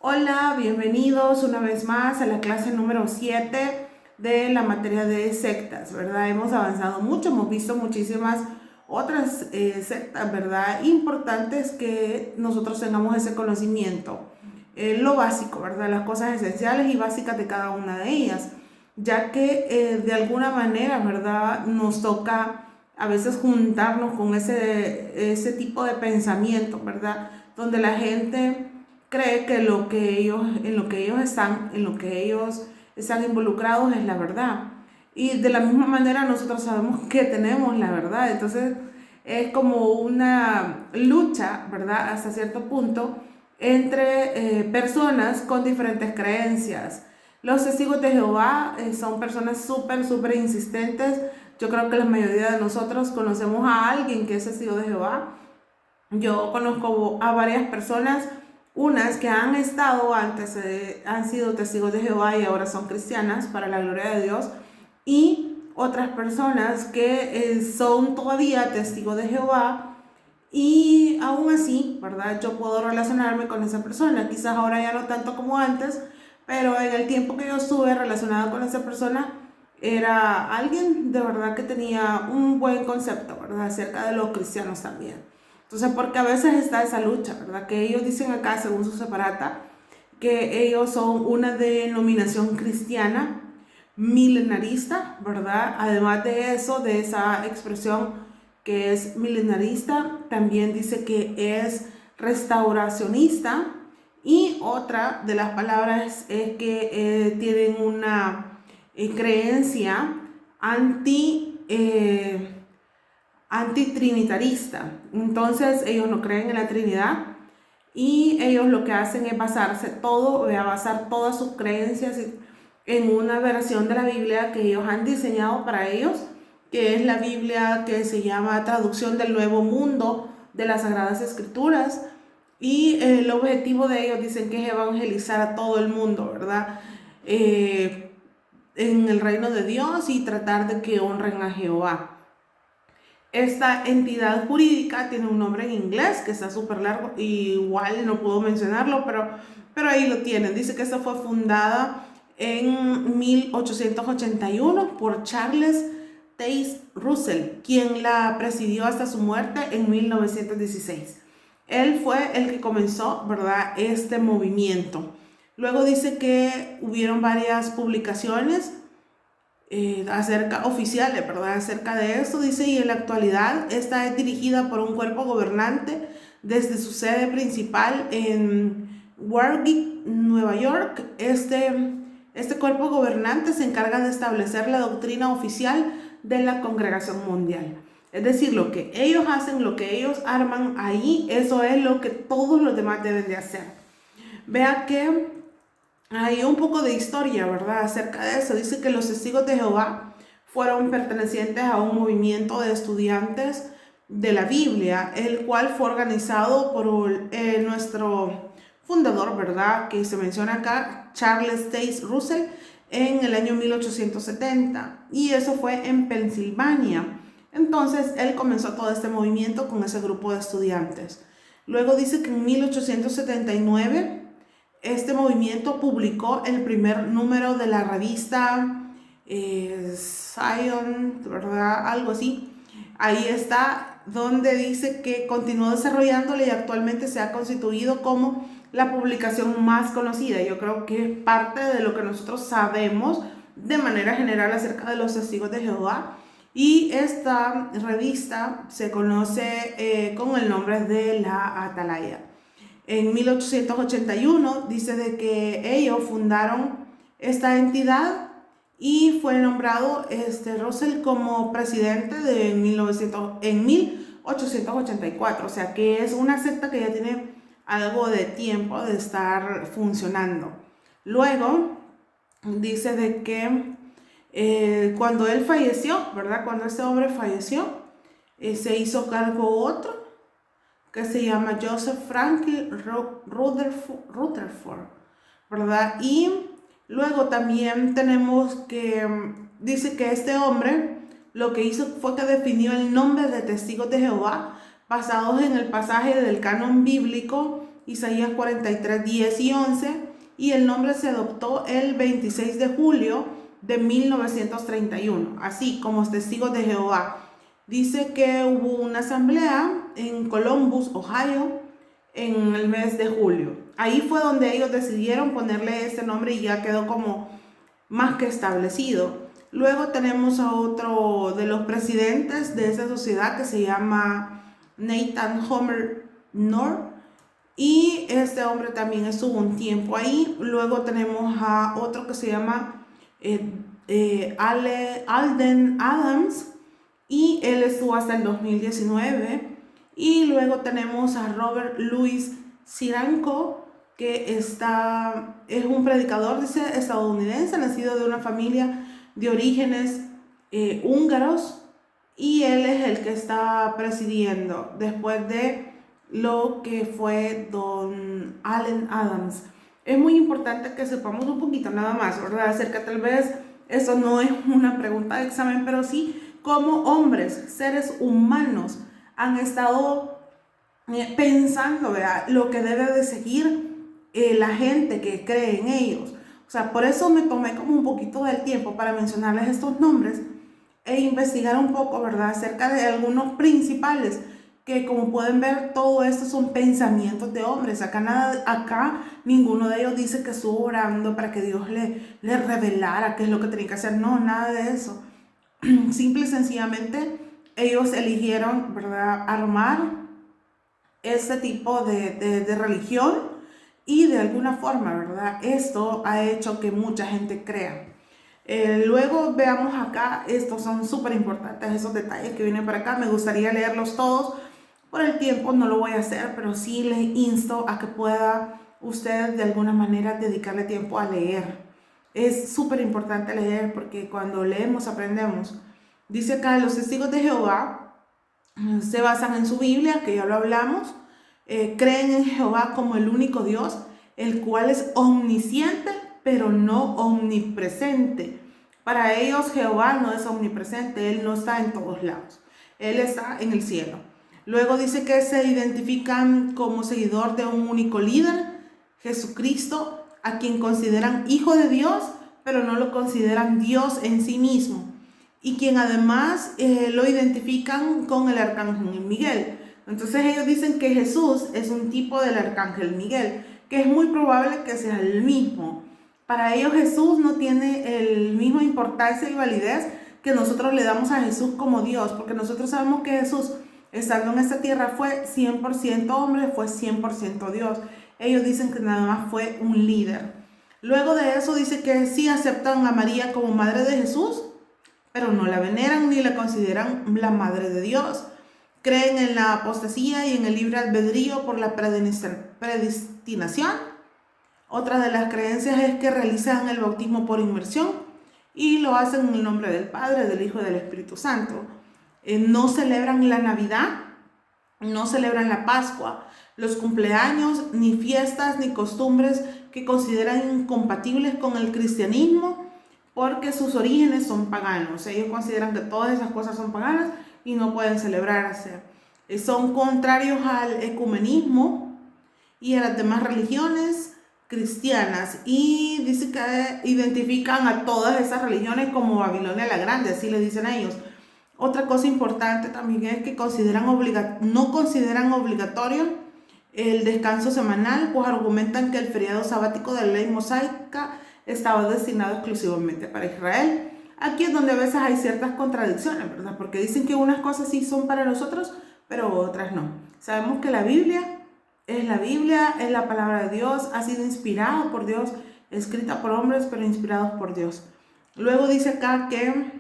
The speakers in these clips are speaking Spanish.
Hola, bienvenidos una vez más a la clase número 7 de la materia de sectas, ¿verdad? Hemos avanzado mucho, hemos visto muchísimas otras sectas, ¿verdad? Importantes que nosotros tengamos ese conocimiento, lo básico, ¿verdad? Las cosas esenciales y básicas de cada una de ellas, ya que de alguna manera, ¿verdad? Nos toca a veces juntarnos con ese tipo de pensamiento, ¿verdad? Donde la gente cree que en lo que ellos están involucrados es la verdad. Y de la misma manera nosotros sabemos que tenemos la verdad. Entonces es como una lucha, ¿verdad? Hasta cierto punto entre personas con diferentes creencias. Los testigos de Jehová son personas súper insistentes. Yo creo que la mayoría de nosotros conocemos a alguien que es testigo de Jehová. Yo conozco a varias personas, unas que han estado antes, han sido testigos de Jehová y ahora son cristianas para la gloria de Dios, y otras personas que son todavía testigos de Jehová y aún así, ¿verdad? Yo puedo relacionarme con esa persona, quizás ahora ya no tanto como antes, pero en el tiempo que yo estuve relacionada con esa persona, era alguien de verdad que tenía un buen concepto, ¿verdad? Acerca de los cristianos también. Entonces, porque a veces está esa lucha, ¿verdad? Que ellos dicen acá, según su separata, que ellos son una denominación cristiana milenarista, ¿verdad? Además de eso, de esa expresión que es milenarista, también dice que es restauracionista, y otra de las palabras es que tienen una creencia anti... antitrinitarista. Entonces ellos no creen en la Trinidad y ellos lo que hacen es basarse todo, a basar todas sus creencias en una versión de la Biblia que ellos han diseñado para ellos, que es la Biblia que se llama Traducción del Nuevo Mundo de las Sagradas Escrituras. Y el objetivo de ellos dicen que es evangelizar a todo el mundo, ¿verdad? En el reino de Dios y tratar de que honren a Jehová. Esta entidad jurídica tiene un nombre en inglés que está súper largo, y igual no puedo mencionarlo, pero ahí lo tienen. Dice que esta fue fundada en 1881 por Charles Taze Russell, quien la presidió hasta su muerte en 1916. Él fue el que comenzó, ¿verdad?, este movimiento. Luego dice que hubieron varias publicaciones oficiales, ¿verdad? Acerca de esto, dice, y en la actualidad esta es dirigida por un cuerpo gobernante desde su sede principal en Warwick, Nueva York. Este cuerpo gobernante se encarga de establecer la doctrina oficial de la Congregación Mundial. Es decir, lo que ellos hacen, lo que ellos arman ahí, eso es lo que todos los demás deben de hacer. Vea que hay un poco de historia, ¿verdad?, acerca de eso. Dice que los testigos de Jehová fueron pertenecientes a un movimiento de estudiantes de la Biblia, el cual fue organizado por nuestro fundador, ¿verdad?, que se menciona acá, Charles Taze Russell, en el año 1870. Y eso fue en Pensilvania. Entonces, él comenzó todo este movimiento con ese grupo de estudiantes. Luego dice que en 1879 este movimiento publicó el primer número de la revista Zion, ¿verdad? Algo así. Ahí está donde dice que continuó desarrollándole y actualmente se ha constituido como la publicación más conocida. Yo creo que es parte de lo que nosotros sabemos de manera general acerca de los testigos de Jehová. Y esta revista se conoce con el nombre de la Atalaya. En 1881 dice de que ellos fundaron esta entidad y fue nombrado Russell como presidente en 1884. O sea que es una secta que ya tiene algo de tiempo de estar funcionando. Luego dice de que cuando él falleció, ¿verdad? Cuando este hombre falleció, se hizo cargo otro que se llama Joseph Franklin Rutherford, ¿verdad? Y luego también tenemos que dice que este hombre lo que hizo fue que definió el nombre de testigos de Jehová basados en el pasaje del canon bíblico Isaías 43, 10 y 11, y el nombre se adoptó el 26 de julio de 1931, así como Testigos de Jehová. Dice que hubo una asamblea en Columbus, Ohio, en el mes de julio. Ahí fue donde ellos decidieron ponerle ese nombre y ya quedó como más que establecido. Luego tenemos a otro de los presidentes de esa sociedad que se llama Nathan Homer North, y este hombre también estuvo un tiempo ahí. Luego tenemos a otro que se llama Alden Adams, y él estuvo hasta el 2019. Y luego tenemos a Robert Louis Siranko, que es un predicador, dice, estadounidense, nacido de una familia de orígenes húngaros, y él es el que está presidiendo después de lo que fue don Allen Adams. Es muy importante que sepamos un poquito nada más, ¿verdad? Acerca, tal vez eso no es una pregunta de examen, pero sí cómo hombres, seres humanos, han estado pensando, ¿verdad?, lo que debe de seguir la gente que cree en ellos. O sea, por eso me tomé como un poquito del tiempo para mencionarles estos nombres e investigar un poco, ¿verdad?, acerca de algunos principales, que como pueden ver, todo esto son pensamientos de hombres. Acá ninguno de ellos dice que estuvo orando para que Dios le revelara qué es lo que tenía que hacer. No, nada de eso. Simple y sencillamente ellos eligieron, ¿verdad?, armar este tipo de religión, y de alguna forma, ¿verdad?, esto ha hecho que mucha gente crea. Luego veamos acá, estos son súper importantes, esos detalles que vienen para acá. Me gustaría leerlos todos, por el tiempo no lo voy a hacer, pero sí les insto a que pueda usted de alguna manera dedicarle tiempo a leer. Es súper importante leer, porque cuando leemos aprendemos. Dice acá, los testigos de Jehová se basan en su Biblia, que ya lo hablamos. Creen en Jehová como el único Dios, el cual es omnisciente, pero no omnipresente. Para ellos Jehová no es omnipresente, Él no está en todos lados, Él está en el cielo. Luego dice que se identifican como seguidor de un único líder, Jesucristo, a quien consideran hijo de Dios, pero no lo consideran Dios en sí mismo, y quien además lo identifican con el arcángel Miguel. Entonces ellos dicen que Jesús es un tipo del arcángel Miguel, que es muy probable que sea el mismo. Para ellos Jesús no tiene el misma importancia y validez que nosotros le damos a Jesús como Dios, porque nosotros sabemos que Jesús, estando en esta tierra, fue 100% hombre, fue 100% Dios. Ellos dicen que nada más fue un líder. Luego de eso dice que sí aceptan a María como madre de Jesús, pero no la veneran ni la consideran la madre de Dios. Creen en la apostasía y en el libre albedrío por la predestinación. Otra de las creencias es que realizan el bautismo por inmersión y lo hacen en el nombre del Padre, del Hijo y del Espíritu Santo. No celebran la Navidad, no celebran la Pascua, los cumpleaños, ni fiestas, ni costumbres que consideran incompatibles con el cristianismo, porque sus orígenes son paganos. Ellos consideran que todas esas cosas son paganas y no pueden celebrarse. Son contrarios al ecumenismo y a las demás religiones cristianas, y dice que identifican a todas esas religiones como Babilonia la Grande, así le dicen a ellos. Otra cosa importante también es que no consideran obligatorio el descanso semanal, pues argumentan que el feriado sabático de la ley mosaica estaba destinado exclusivamente para Israel. Aquí es donde a veces hay ciertas contradicciones, ¿verdad? Porque dicen que unas cosas sí son para nosotros, pero otras no. Sabemos que la Biblia, es la palabra de Dios, ha sido inspirada por Dios, escrita por hombres, pero inspirados por Dios. Luego dice acá que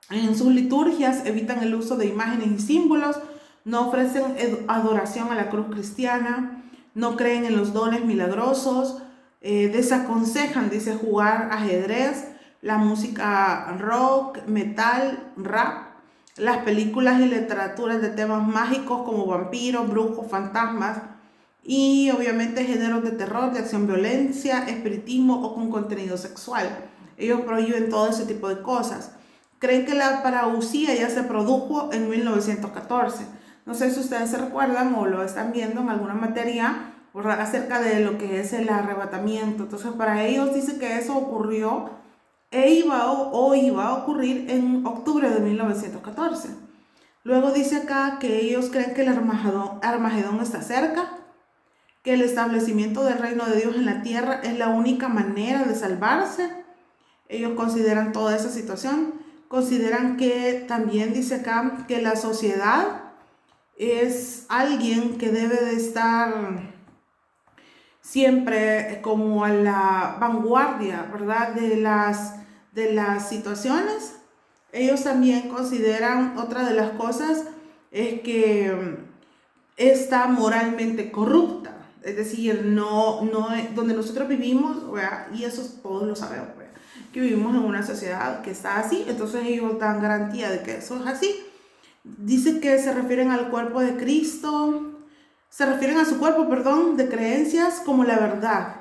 en sus liturgias evitan el uso de imágenes y símbolos, no ofrecen adoración a la cruz cristiana, no creen en los dones milagrosos, desaconsejan, dice, jugar ajedrez, la música rock, metal, rap, las películas y literaturas de temas mágicos como vampiros, brujos, fantasmas, y obviamente géneros de terror, de acción, violencia, espiritismo o con contenido sexual. Ellos prohíben todo ese tipo de cosas. Creen que la parausia ya se produjo en 1914. No sé si ustedes se recuerdan o lo están viendo en alguna materia ¿verdad? Acerca de lo que es el arrebatamiento. Entonces para ellos dice que eso ocurrió iba a ocurrir en octubre de 1914. Luego dice acá que ellos creen que el Armagedón está cerca, que el establecimiento del reino de Dios en la tierra es la única manera de salvarse. Ellos consideran toda esa situación. Consideran que también dice acá que la sociedad es alguien que debe de estar siempre como a la vanguardia, ¿verdad? De las situaciones. Ellos también consideran, otra de las cosas es que está moralmente corrupta. Es decir, donde nosotros vivimos, ¿verdad? Y eso todos lo sabemos, ¿verdad? Que vivimos en una sociedad que está así, entonces ellos dan garantía de que eso es así. Dice que se refieren al cuerpo de Cristo, se refieren a su cuerpo, perdón, de creencias como la verdad.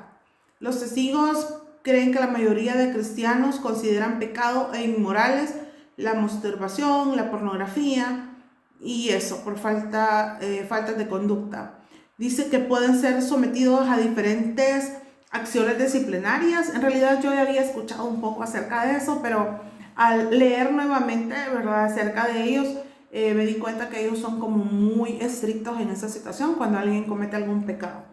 Los testigos creen que la mayoría de cristianos consideran pecado e inmorales la masturbación, la pornografía y eso por faltas de conducta. Dice que pueden ser sometidos a diferentes acciones disciplinarias. En realidad yo ya había escuchado un poco acerca de eso, pero al leer nuevamente, ¿verdad?, acerca de ellos, me di cuenta que ellos son como muy estrictos en esa situación cuando alguien comete algún pecado.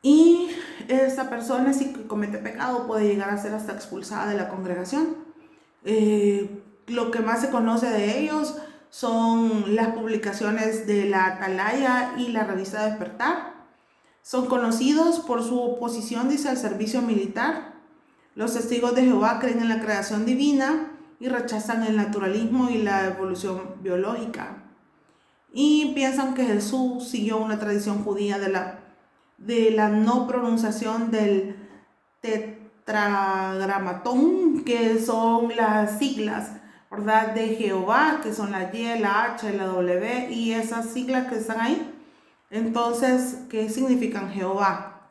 Y esta persona, si comete pecado, puede llegar a ser hasta expulsada de la congregación. Lo que más se conoce de ellos son las publicaciones de la Atalaya y la revista Despertar. Son conocidos por su oposición, dice, al servicio militar. Los testigos de Jehová creen en la creación divina y rechazan el naturalismo y la evolución biológica. Y piensan que Jesús siguió una tradición judía de la no pronunciación del tetragramatón, que son las siglas, ¿verdad?, de Jehová, que son la Y, la H, la W, y esas siglas que están ahí. Entonces, ¿qué significan Jehová?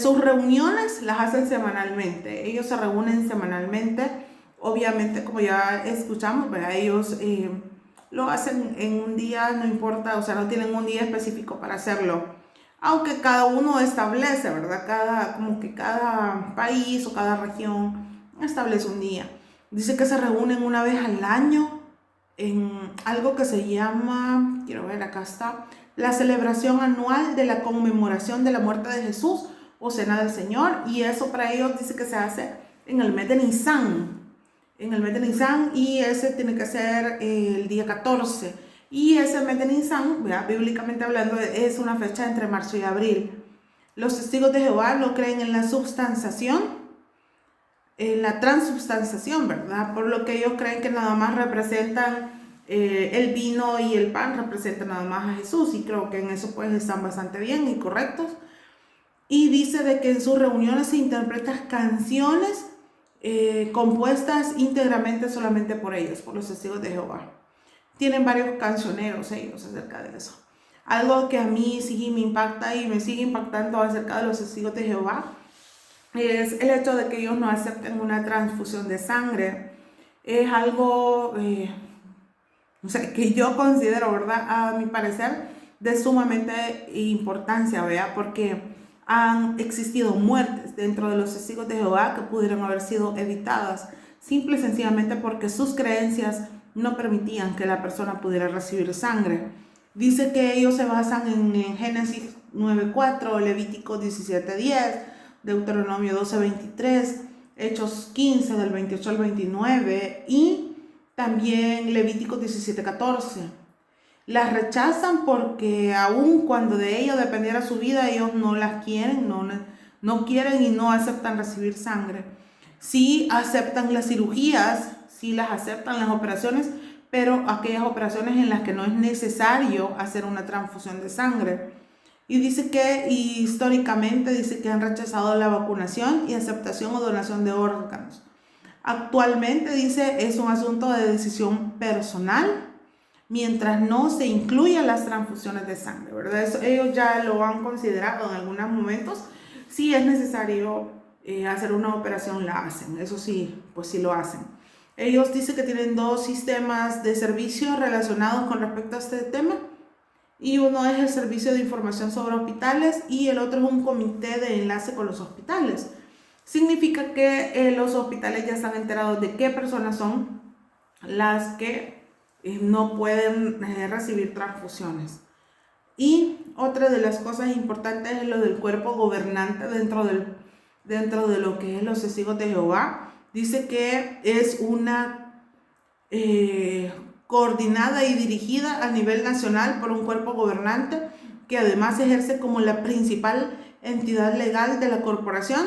Sus reuniones las hacen semanalmente. Ellos se reúnen semanalmente. Obviamente, como ya escuchamos, ¿verdad?, ellos lo hacen en un día, no importa, o sea, no tienen un día específico para hacerlo. Aunque cada uno establece, ¿verdad? Como que cada país o cada región establece un día. Dice que se reúnen una vez al año en algo que se llama, quiero ver, acá está, la celebración anual de la conmemoración de la muerte de Jesús o Cena del Señor. Y eso para ellos dice que se hace en el mes de Nisan. Y ese tiene que ser el día 14. Y ese mes de Nisan, bíblicamente hablando, es una fecha entre marzo y abril. Los testigos de Jehová no creen en la substanciación, en la transubstanciación, ¿verdad? Por lo que ellos creen que nada más representan el vino y el pan, representan nada más a Jesús. Y creo que en eso pues están bastante bien y correctos. Y dice de que en sus reuniones se interpretan canciones compuestas íntegramente solamente por ellos, por los testigos de Jehová. Tienen varios cancioneros ellos acerca de eso. Algo que a mí sí me impacta y me sigue impactando acerca de los testigos de Jehová es el hecho de que ellos no acepten una transfusión de sangre. Es algo, no sé, que yo considero, ¿verdad?, a mi parecer, de sumamente importancia, ¿verdad? Porque han existido muertes dentro de los testigos de Jehová que pudieron haber sido evitadas, simple y sencillamente porque sus creencias no permitían que la persona pudiera recibir sangre. Dice que ellos se basan en Génesis 9:4, Levítico 17:10, Deuteronomio 12:23, Hechos 15 del 28 al 29 y también Levítico 17:14. Las rechazan porque aun cuando de ello dependiera su vida, ellos no las quieren, no quieren y no aceptan recibir sangre. Sí aceptan las cirugías, sí las aceptan las operaciones, pero aquellas operaciones en las que no es necesario hacer una transfusión de sangre. Y dice que históricamente dice que han rechazado la vacunación y aceptación o donación de órganos. Actualmente dice es un asunto de decisión personal mientras no se incluyan las transfusiones de sangre, ¿verdad? Eso, ellos ya lo han considerado en algunos momentos. Si es necesario hacer una operación, la hacen. Eso sí, pues sí lo hacen. Ellos dicen que tienen dos sistemas de servicio relacionados con respecto a este tema. y uno es el Servicio de Información sobre Hospitales y el otro es un comité de enlace con los hospitales. Significa que los hospitales ya están enterados de qué personas son las que no pueden recibir transfusiones. Y otra de las cosas importantes es lo del cuerpo gobernante dentro de lo que es los testigos de Jehová. Dice que es una coordinada y dirigida a nivel nacional por un cuerpo gobernante que además ejerce como la principal entidad legal de la corporación,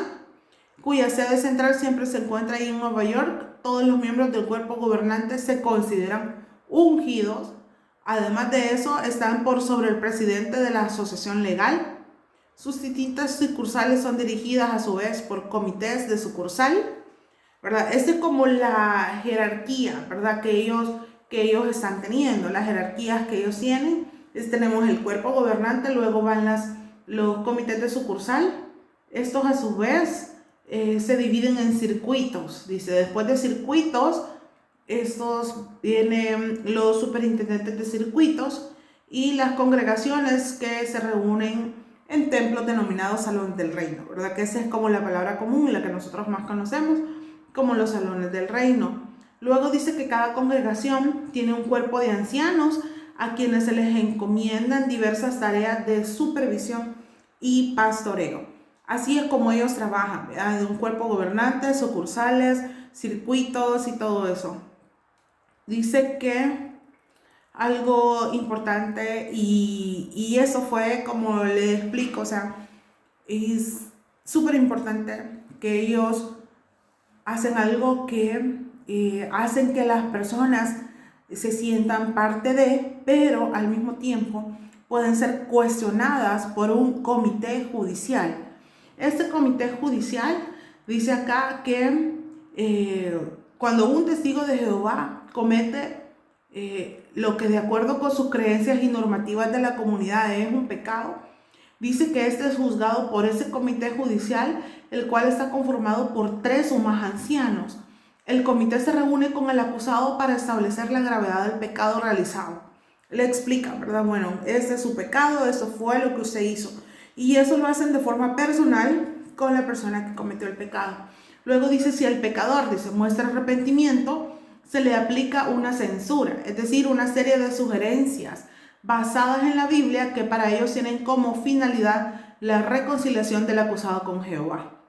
cuya sede central siempre se encuentra ahí en Nueva York. Todos los miembros del cuerpo gobernante se consideran ungidos. Además de eso, están por sobre el presidente de la asociación legal. Sus distintas sucursales son dirigidas a su vez por comités de sucursal, ¿verdad? Esta es como la jerarquía, ¿verdad? Que ellos están teniendo, las jerarquías que ellos tienen. Tenemos el cuerpo gobernante, luego van los comités de sucursal. Estos a su vez se dividen en circuitos. Dice, después de circuitos, estos vienen los superintendentes de circuitos y las congregaciones que se reúnen en templos denominados salones del reino, ¿verdad? Que esa es como la palabra común, la que nosotros más conocemos como los salones del reino. Luego dice que cada congregación tiene un cuerpo de ancianos a quienes se les encomiendan diversas tareas de supervisión y pastoreo. Así es como ellos trabajan, ¿verdad? De un cuerpo gobernante, sucursales, circuitos y todo eso. Dice que algo importante y eso fue como le explico, o sea, es súper importante que ellos hacen algo que hacen que las personas se sientan parte de, pero al mismo tiempo pueden ser cuestionadas por un comité judicial. Este comité judicial dice acá que cuando un testigo de Jehová comete lo que de acuerdo con sus creencias y normativas de la comunidad es un pecado, dice que este es juzgado por ese comité judicial, el cual está conformado por 3 o más ancianos. El comité se reúne con el acusado para establecer la gravedad del pecado realizado. Le explica, ¿verdad? Bueno, este es su pecado, eso fue lo que usted hizo. Y eso lo hacen de forma personal con la persona que cometió el pecado. Luego dice, si el pecador muestra arrepentimiento, se le aplica una censura, es decir, una serie de sugerencias basadas en la Biblia que para ellos tienen como finalidad la reconciliación del acusado con Jehová.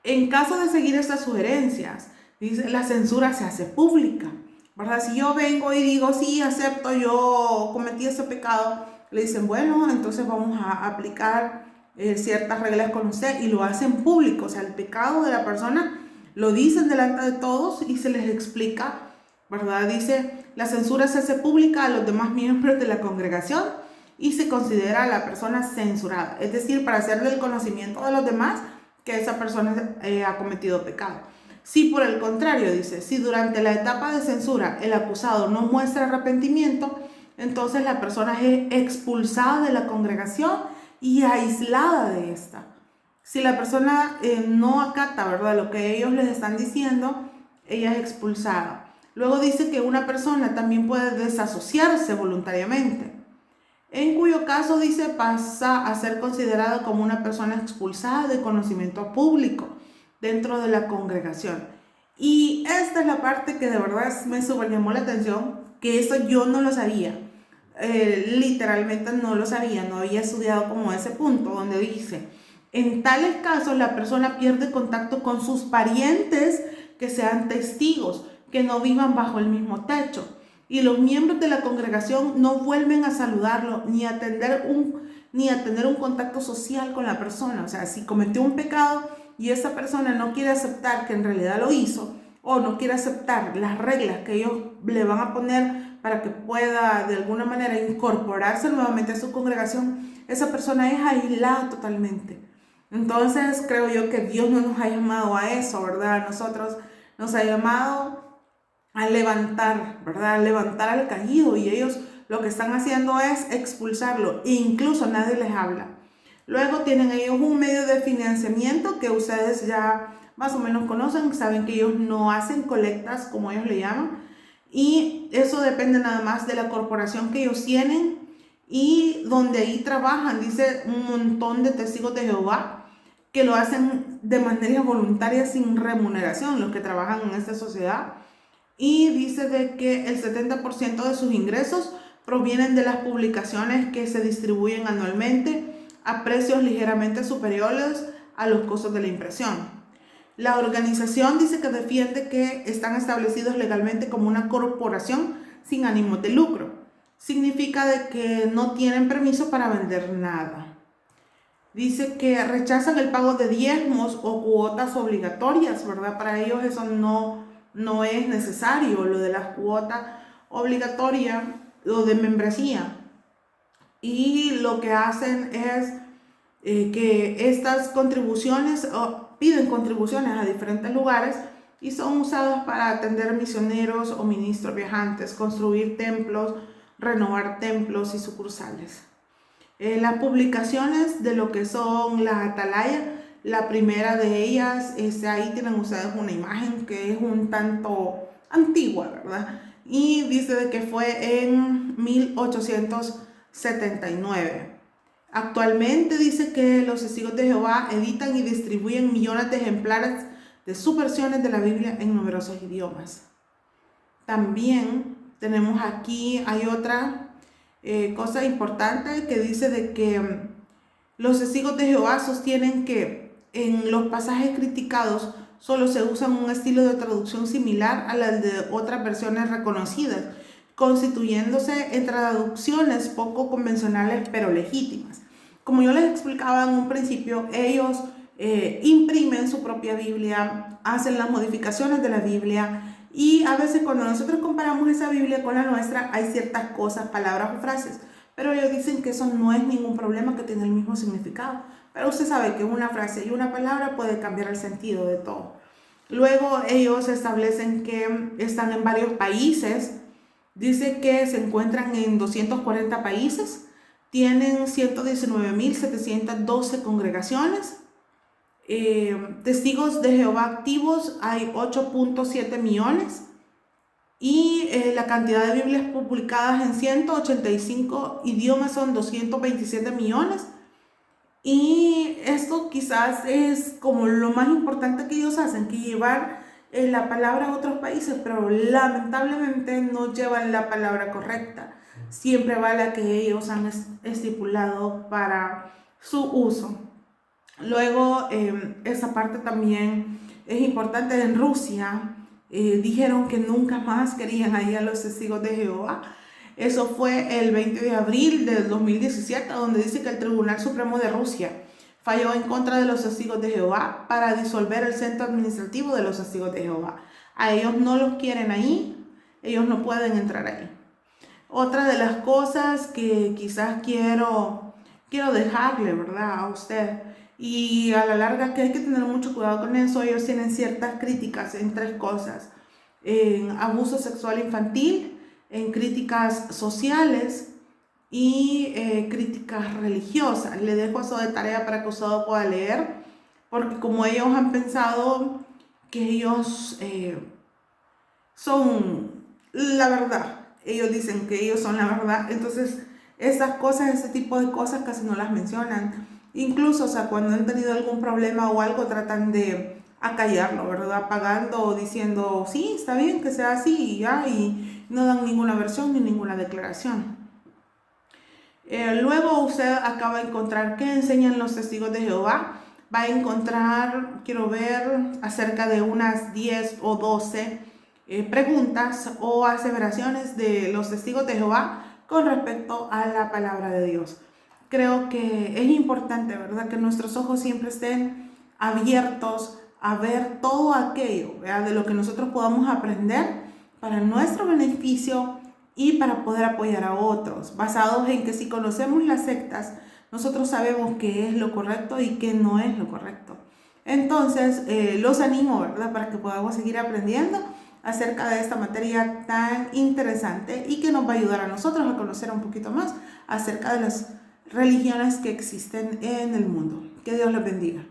En caso de seguir estas sugerencias, dice, la censura se hace pública, ¿verdad? Si yo vengo y digo, sí, acepto, yo cometí ese pecado, le dicen, bueno, entonces vamos a aplicar ciertas reglas con usted y lo hacen público, o sea, el pecado de la persona lo dicen delante de todos y se les explica, ¿verdad? Dice, la censura se hace pública a los demás miembros de la congregación y se considera a la persona censurada, es decir, para hacerle el conocimiento de los demás que esa persona ha cometido pecado. Si por el contrario, dice, si durante la etapa de censura el acusado no muestra arrepentimiento, entonces la persona es expulsada de la congregación y aislada de esta. Si la persona no acata, ¿verdad?, lo que ellos les están diciendo, ella es expulsada. Luego dice que una persona también puede desasociarse voluntariamente, en cuyo caso, dice, pasa a ser considerado como una persona expulsada de conocimiento público dentro de la congregación. Y esta es la parte que de verdad me super llamó la atención, que eso yo no lo sabía. Literalmente no lo sabía, no había estudiado como ese punto donde dice, en tales casos la persona pierde contacto con sus parientes que sean testigos, que no vivan bajo el mismo techo. Y los miembros de la congregación no vuelven a saludarlo ni a tener un contacto social con la persona. O sea, si cometió un pecado y esa persona no quiere aceptar que en realidad lo hizo, o no quiere aceptar las reglas que ellos le van a poner para que pueda de alguna manera incorporarse nuevamente a su congregación, esa persona es aislada totalmente. Entonces creo yo que Dios no nos ha llamado a eso, ¿verdad? A nosotros nos ha llamado a levantar, ¿verdad? A levantar al caído, y ellos lo que están haciendo es expulsarlo e incluso nadie les habla. Luego tienen ellos un medio de financiamiento que ustedes ya más o menos conocen, saben que ellos no hacen colectas como ellos le llaman, y eso depende nada más de la corporación que ellos tienen y donde ahí trabajan, dice, un montón de testigos de Jehová que lo hacen de manera voluntaria sin remuneración, los que trabajan en esta sociedad. Y dice de que el 70% de sus ingresos provienen de las publicaciones que se distribuyen anualmente a precios ligeramente superiores a los costos de la impresión. La organización dice que defiende que están establecidos legalmente como una corporación sin ánimo de lucro. Significa de que no tienen permiso para vender nada. Dice que rechazan el pago de diezmos o cuotas obligatorias, ¿verdad? Para ellos eso no es necesario, lo de las cuotas obligatorias, lo de membresía. Y lo que hacen es que estas contribuciones, piden contribuciones a diferentes lugares y son usadas para atender misioneros o ministros viajantes, construir templos, renovar templos y sucursales. Las publicaciones de lo que son las atalayas, la primera de ellas, ahí tienen ustedes una imagen que es un tanto antigua, ¿verdad? Y dice de que fue en 1879. Actualmente dice que los testigos de Jehová editan y distribuyen millones de ejemplares de sus versiones de la Biblia en numerosos idiomas. También tenemos aquí, hay otra cosa importante que dice de que los testigos de Jehová sostienen que en los pasajes criticados solo se usa un estilo de traducción similar a la de otras versiones reconocidas, constituyéndose en traducciones poco convencionales pero legítimas. Como yo les explicaba en un principio, ellos imprimen su propia Biblia, hacen las modificaciones de la Biblia y a veces cuando nosotros comparamos esa Biblia con la nuestra hay ciertas cosas, palabras o frases, pero ellos dicen que eso no es ningún problema, que tiene el mismo significado. Pero usted sabe que una frase y una palabra puede cambiar el sentido de todo. Luego ellos establecen que están en varios países. Dice que se encuentran en 240 países, tienen 119.712 congregaciones, testigos de Jehová activos hay 8.7 millones y la cantidad de Biblias publicadas en 185 idiomas son 227 millones. Y esto quizás es como lo más importante que ellos hacen, que llevar la palabra a otros países, pero lamentablemente no llevan la palabra correcta. Siempre va la que ellos han estipulado para su uso. Luego, esa parte también es importante. En Rusia dijeron que nunca más querían ir a los testigos de Jehová. Eso fue el 20 de abril del 2017, donde dice que el Tribunal Supremo de Rusia falló en contra de los testigos de Jehová para disolver el centro administrativo de los testigos de Jehová. A ellos no los quieren ahí, ellos no pueden entrar ahí. Otra de las cosas que quizás quiero dejarle, ¿verdad?, a usted, y a la larga que hay que tener mucho cuidado con eso, ellos tienen ciertas críticas en tres cosas: en abuso sexual infantil, en críticas sociales y críticas religiosas. Le dejo eso de tarea para que usted lo pueda leer, porque como ellos han pensado que ellos son la verdad, ellos dicen que ellos son la verdad, entonces esas cosas, ese tipo de cosas casi no las mencionan. Incluso, o sea, cuando han tenido algún problema o algo, tratan de acallarlo, ¿verdad? Apagando o diciendo, sí, está bien que sea así y ya, y no dan ninguna versión ni ninguna declaración. Luego usted acaba de encontrar qué enseñan los testigos de Jehová. Va a encontrar, quiero ver, acerca de unas 10 o 12 preguntas o aseveraciones de los testigos de Jehová con respecto a la palabra de Dios. Creo que es importante, ¿verdad?, que nuestros ojos siempre estén abiertos a ver todo aquello, ¿verdad?, de lo que nosotros podamos aprender para nuestro beneficio y para poder apoyar a otros, basados en que si conocemos las sectas, nosotros sabemos qué es lo correcto y qué no es lo correcto. Entonces, los animo, ¿verdad?, para que podamos seguir aprendiendo acerca de esta materia tan interesante y que nos va a ayudar a nosotros a conocer un poquito más acerca de las religiones que existen en el mundo. Que Dios los bendiga.